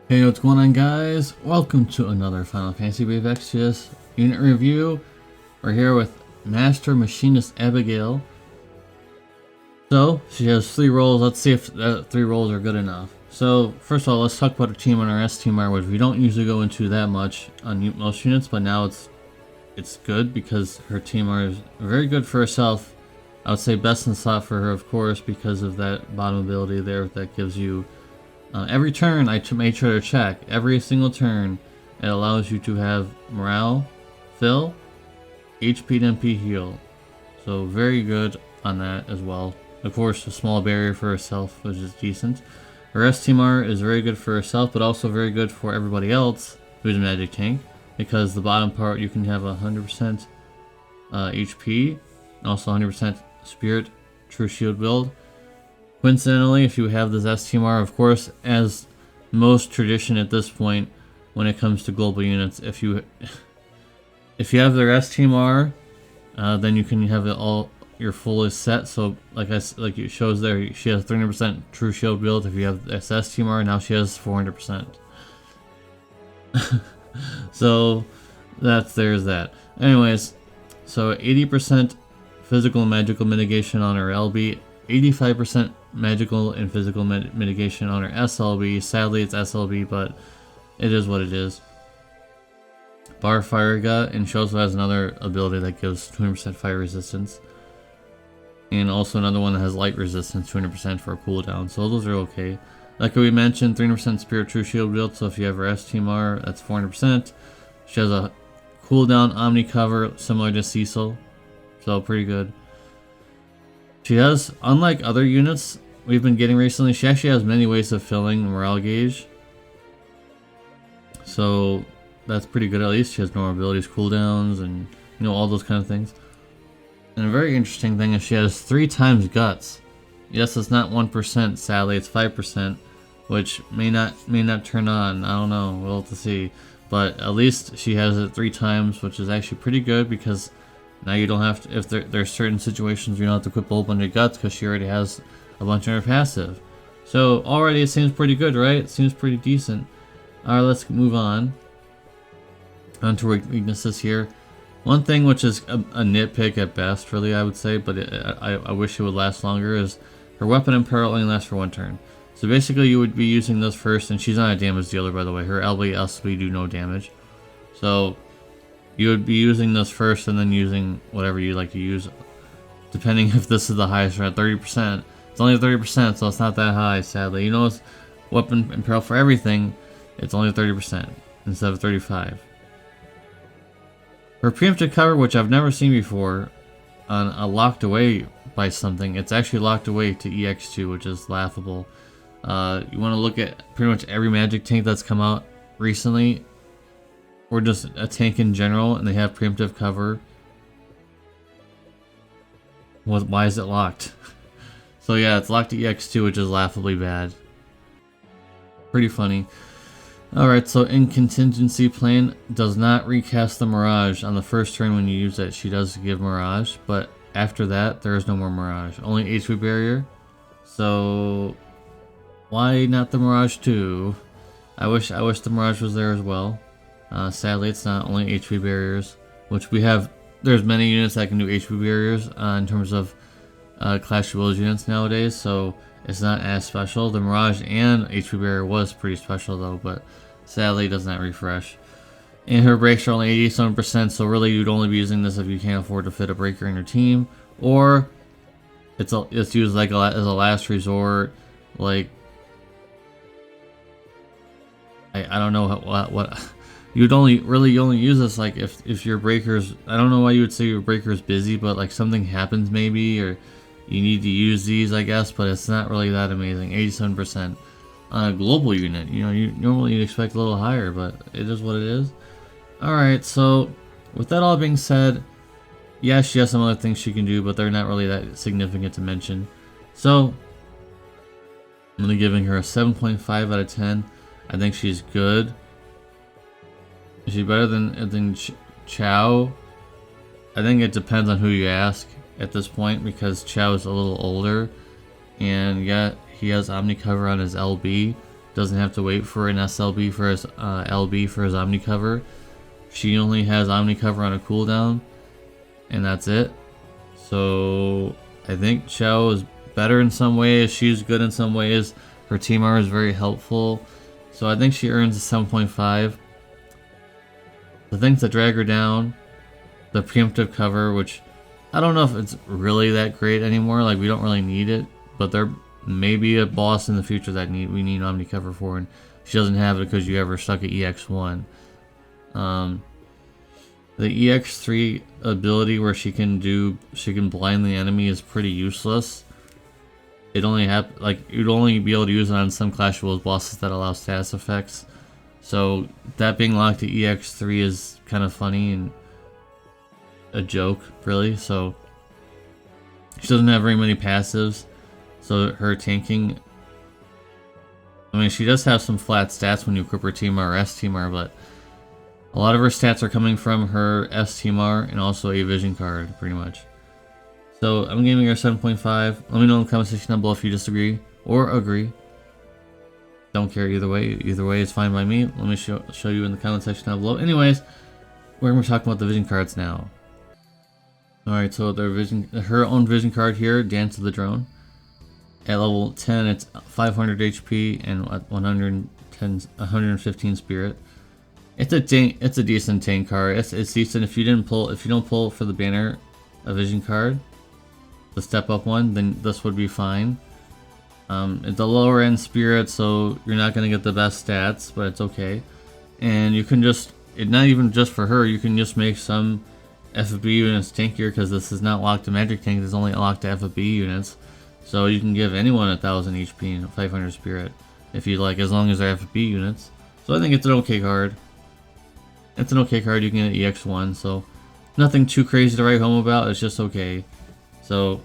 Hey, what's going on, guys? Welcome to another Final Fantasy Wave XGS unit review. We're here with Master Machinist Abigail. So, she has 3 roles. Let's see if the 3 roles are good enough. So, first of all, let's talk about her team on our STMR, which we don't usually go into that much on most units, but now it's good because her TMR is very good for herself. I would say best in slot for her, of course, because of that bottom ability there that gives you every turn. I made sure to check every single turn. It allows you to have morale, fill, HP and MP heal. So very good on that as well. Of course, a small barrier for herself, which is decent. Her STMR is very good for herself, but also very good for everybody else who's a magic tank, because the bottom part you can have 100% HP, also 100% spirit, true shield build. Coincidentally, if you have this STMR, of course, as most tradition at this point when it comes to global units, if you have their STMR, then you can have it all your fullest set. So like it shows there, she has 300% true shield build. If you have this STMR, now she has 400%. So there's that. Anyways, so 80% physical and magical mitigation on her LB, 85% magical and physical mitigation on her SLB. Sadly, it's SLB, but it is what it is. Bar Fire Gut, and she also has another ability that gives 200% fire resistance. And also another one that has light resistance, 200% for a cooldown. So those are okay. Like we mentioned, 300% Spirit True Shield build, so if you have her STMR, that's 400%. She has a cooldown Omni cover similar to Cecil, so pretty good. She has, unlike other units we've been getting recently, she actually has many ways of filling the morale gauge. So that's pretty good. At least she has normal abilities, cooldowns, and all those kind of things. And a very interesting thing is she has 3 times guts. Yes, it's not 1%. Sadly, it's 5%, which may not turn on. I don't know. We'll have to see. But at least she has it 3 times, which is actually pretty good, because now you don't have to, if there's certain situations you don't have to equip a whole bunch of guts, because she already has a bunch in her passive. So already it seems pretty good, right? It seems pretty decent. Alright, let's move on to weaknesses here. One thing which is a nitpick at best, really, I would say, but I wish it would last longer, is her weapon in peril only lasts for 1 turn. So basically you would be using this first, and she's not a damage dealer, by the way. Her LB, SB do no damage. So you would be using this first and then using whatever you like to use, depending if this is the highest or at 30%. It's only 30%, so it's not that high, sadly. It's weapon in peril for everything, it's only 30% instead of 35%. Her preemptive cover, which I've never seen before, on a locked away by something, it's actually locked away to EX2, which is laughable. You want to look at pretty much every magic tank that's come out recently, or just a tank in general, and they have preemptive cover. Why is it locked? So yeah, it's locked to EX2, which is laughably bad. Pretty funny. Alright, so in contingency plan, does not recast the Mirage. On the first turn when you use it, she does give Mirage, but after that, there is no more Mirage. Only HP barrier. So why not the Mirage too? I wish the Mirage was there as well. Sadly, it's not. Only HP barriers, which we have. There's many units that can do HP barriers in terms of Clash of Wills units nowadays, so it's not as special. The Mirage and HP barrier was pretty special though, but sadly it does not refresh. And her breaks are only 87%, so really you'd only be using this if you can't afford to fit a breaker in your team, or it's used like as a last resort. Like I don't know what you'd only use this like if your breaker's, I don't know why you would say your breaker's busy, but like something happens maybe, or you need to use these, I guess, but it's not really that amazing. 87% on a global unit. You normally you'd expect a little higher, but it is what it is. Alright, so with that all being said, yeah, she has some other things she can do, but they're not really that significant to mention. So I'm gonna giving her a 7.5 out of 10. I think she's good. Is she better than Chow? I think it depends on who you ask at this point, because Chow is a little older, and yet he has Omni cover on his LB, doesn't have to wait for an SLB for his LB for his Omni cover. She only has Omni cover on a cooldown, and that's it. So I think Xiao is better in some ways. She's good in some ways. Her team R is very helpful. So I think she earns a 7.5. The things that drag her down, the preemptive cover, which I don't know if it's really that great anymore. Like, we don't really need it, but there may be a boss in the future that we need Omni cover for, and she doesn't have it because you have her stuck at EX1. The EX3 ability where she can blind the enemy is pretty useless. It only you'd only be able to use it on some Clash of Wills bosses that allow status effects. So that being locked to EX3 is kind of funny and a joke, really. So she doesn't have very many passives, so her tanking, I mean, she does have some flat stats when you equip her Team-R or S-Team-R, but a lot of her stats are coming from her S-Team-R and also a vision card, pretty much. So I'm giving her 7.5. Let me know in the comment section down below if you disagree or agree. Don't care either way. Either way is fine by me. Let me show you in the comment section down below. Anyways, we're going to be talking about the vision cards now. Alright, so her own vision card here, Dance of the Drone. At level 10, it's 500 HP and 115 spirit. It's a decent tank card. It's decent. If you don't pull for the banner a vision card, the step up one, then this would be fine. It's a lower end spirit, so you're not gonna get the best stats, but it's okay. And you can not even just for her, you can just make some FFBE units tankier, because this is not locked to magic tank, it's only locked to FFBE units. So you can give anyone 1000 HP and 500 spirit if you like, as long as they're FFBE units. So I think it's an okay card. It's an okay card. You can get EX1, so nothing too crazy to write home about. It's just okay. So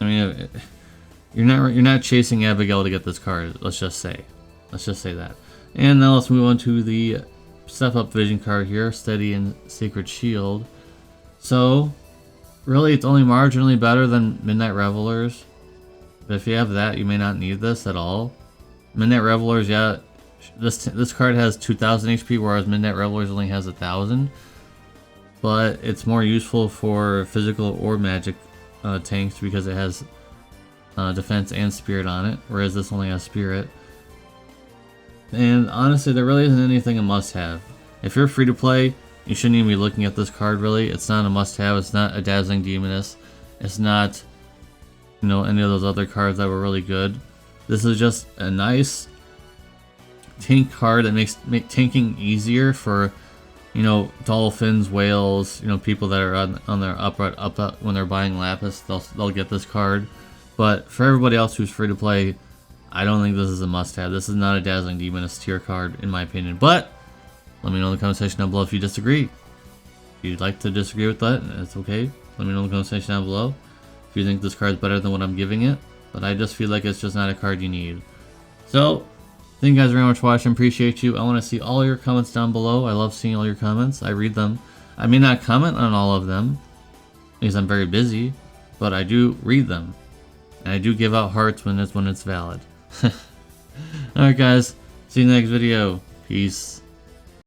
I mean, you're not chasing Abigail to get this card. Let's just say that. And now let's move on to the step up vision card here, Steady and Sacred Shield. So really, it's only marginally better than Midnight Revelers. But if you have that, you may not need this at all. Midnight Revelers, yeah, this card has 2000 HP, whereas Midnight Revelers only has 1000. But it's more useful for physical or magic tanks because it has defense and spirit on it, whereas this only has spirit. And honestly, there really isn't anything a must-have. If you're free to play, you shouldn't even be looking at this card, really. It's not a must-have. It's not a Dazzling Demoness. It's not, you know, any of those other cards that were really good. This is just a nice tank card that makes tanking easier for, you know, dolphins, whales, you know, people that are on their up when they're buying Lapis, they'll get this card. But for everybody else who's free to play, I don't think this is a must-have. This is not a Dazzling Demoness tier card, in my opinion. But let me know in the comment section down below if you disagree. If you'd like to disagree with that, it's okay. Let me know in the comment section down below if you think this card's better than what I'm giving it. But I just feel like it's just not a card you need. So, thank you guys very much for watching. Appreciate you. I want to see all your comments down below. I love seeing all your comments. I read them. I may not comment on all of them because I'm very busy, but I do read them. And I do give out hearts when it's valid. Alright guys, see you in the next video. Peace.